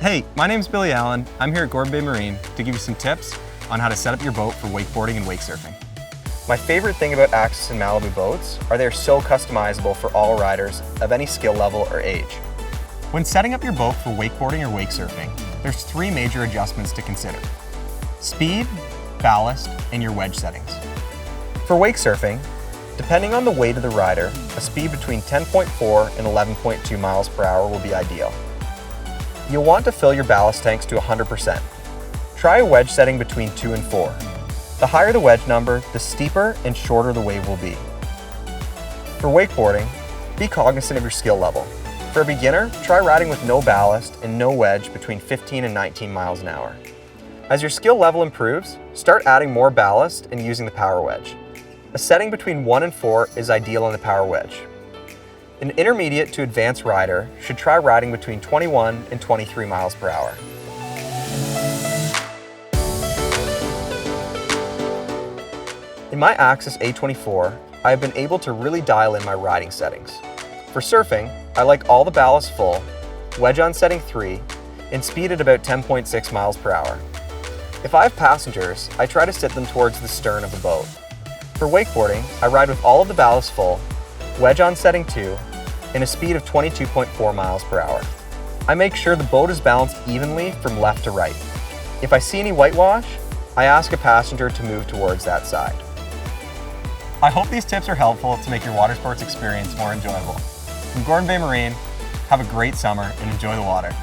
Hey, my name's Billy Allen. I'm here at Gold Bay Marine to give you some tips on how to set up your boat for wakeboarding and wake surfing. My favorite thing about Axis and Malibu boats are they're so customizable for all riders of any skill level or age. When setting up your boat for wakeboarding or wake surfing, there's 3 major adjustments to consider: speed, ballast, and your wedge settings. For wake surfing, depending on the weight of the rider, a speed between 10.4 and 11.2 miles per hour will be ideal. You'll want to fill your ballast tanks to 100%. Try a wedge setting between 2 and 4. The higher the wedge number, the steeper and shorter the wave will be. For wakeboarding, be cognizant of your skill level. For a beginner, try riding with no ballast and no wedge between 15 and 19 miles an hour. As your skill level improves, start adding more ballast and using the power wedge. A setting between 1 and 4 is ideal on the power wedge. An intermediate to advanced rider should try riding between 21 and 23 miles per hour. In my Axis A24, I have been able to really dial in my riding settings. For surfing, I like all the ballast full, wedge on setting 3, and speed at about 10.6 miles per hour. If I have passengers, I try to sit them towards the stern of the boat. For wakeboarding, I ride with all of the ballast full, wedge on setting 2, and a speed of 22.4 miles per hour. I make sure the boat is balanced evenly from left to right. If I see any whitewash, I ask a passenger to move towards that side. I hope these tips are helpful to make your water sports experience more enjoyable. From Gold Bay Marine, have a great summer and enjoy the water.